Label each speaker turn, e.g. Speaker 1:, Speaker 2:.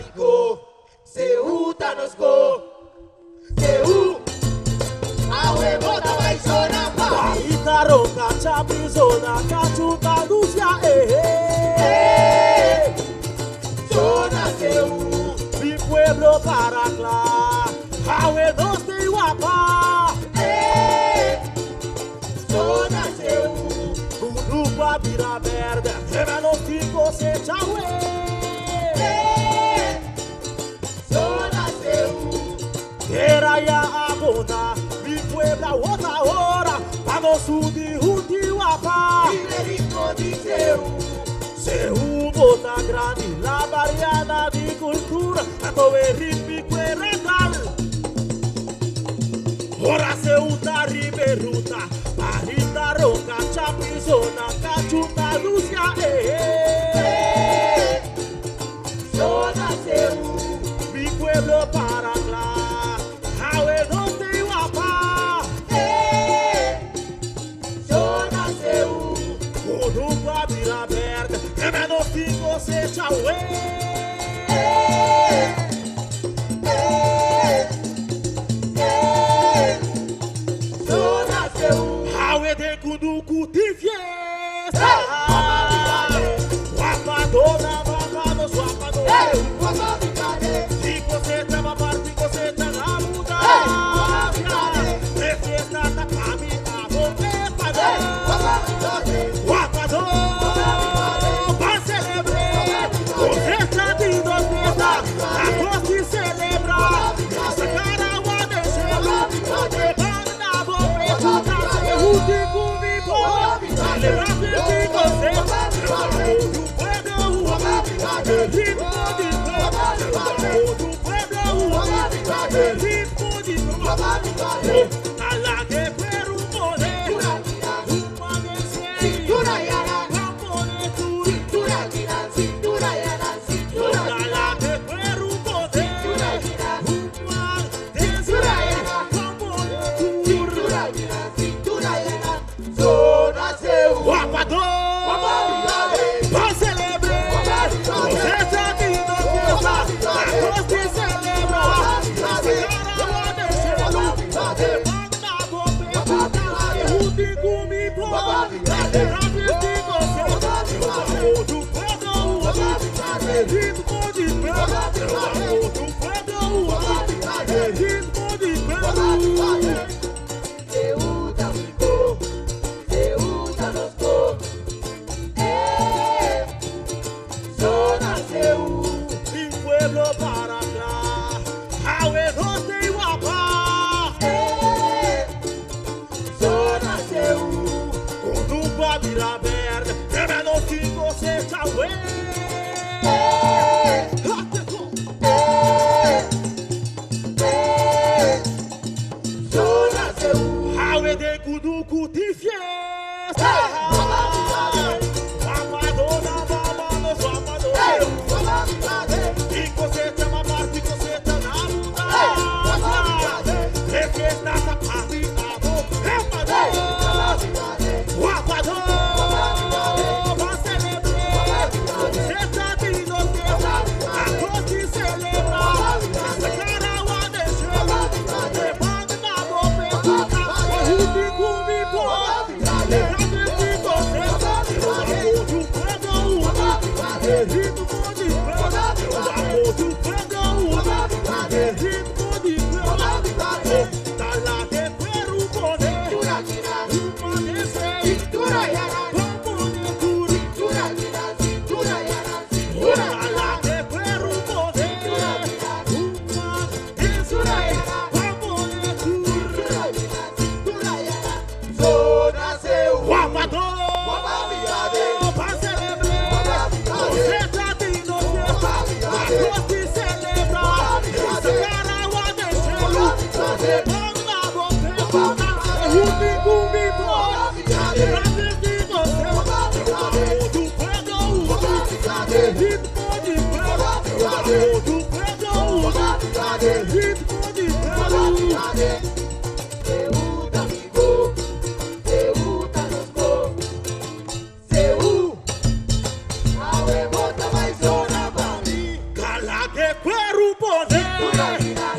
Speaker 1: picou, Seu tá nos go, Seu, awe bota vai zona pa.
Speaker 2: Itaroca, Chaprizona, Cachuta, Lúcia,
Speaker 1: Zona Seu,
Speaker 2: mi pueblo para lá, awe nos tem wapa.
Speaker 1: Zona Seu,
Speaker 2: Urupa, vira verde, menos fico se chawe.
Speaker 1: Zona Seu,
Speaker 2: Era ya abona, mi puebla outra hora, para no sul de Utiwapa.
Speaker 1: Iberico de Seu,
Speaker 2: Seu bota grande, la variada de cultura, a todo rítmico e retal. Ora Seu tá riberuta, Parita, Roca, Chaprizona, Cachuta, Lúcia,
Speaker 1: Zona Seu,
Speaker 2: mi pueblo para lá, awe no te wapa.
Speaker 1: Zona Seu,
Speaker 2: Urupa, vira verde, que menos fico se chawe.
Speaker 1: Zona Seu,
Speaker 2: Awe de kuduku ti fiesta. Wapa dona, wapa no swapa no. Si coseta va parti, coseta la muda. De fiesta ta caminado, pepado. Wapa do, va celebrar. Coseta de dos fiestas, a costa celebra. Essa cara wa de celo, de banda bo preto. Último me pode, celebrar de você. Do pueblo, de ritmo de do pueblo, de ritmo de a la de Peru poder, uma vencer, vamos tudo. A la de Peru poder, uma vencer, vamos tudo.
Speaker 1: Zona Seu,
Speaker 2: Guapador, vai celebrar, você já tem dois fiestas, a costa celebra, essa cara de celo, de banda bo preto, último me pode, celebrar de você, do pueblo, de ritmo de pelo, do pueblo, de ritmo de pelo.
Speaker 1: Seu tá ficou, Seu tá nos go, Zona Seu,
Speaker 2: Mi pueblo para acá, awe nos te wapa.
Speaker 1: Zona Seu,
Speaker 2: Urupa, vira verde, que menos fico se chawe.
Speaker 1: Zona Seu,
Speaker 2: Awe de kuduku ti fiesta. Wapa dona, wapa no swapa no. E coseta ma parte, coseta na muda. De fiesta ta caminado, wapa do, va celebrar, coseta de dos fiestas, a costa celebra, essa cara wa de celo, de banda bo preto, último me pode, celebrar de você, do pueblo, de ritmo de pelo, do pueblo, de ritmo de pelo, tá lá de Peru poder, uma descer, vamos de tudo. Tá lá de Peru poder, uma descer, vamos de tudo.
Speaker 1: Zona Seu,
Speaker 2: Guapador, vai celebrar, você já tem dois fiestas, a costa celebra, essa cara wa de celo, de banda bo preto, último me pode, celebrar de você, do pueblo, de ritmo de pelo, do pueblo, de ritmo de pelo.
Speaker 1: Seu tá ficou, Seu tá nos go, Seu, awe bota vai zona pa.
Speaker 2: Cala que
Speaker 1: Una mina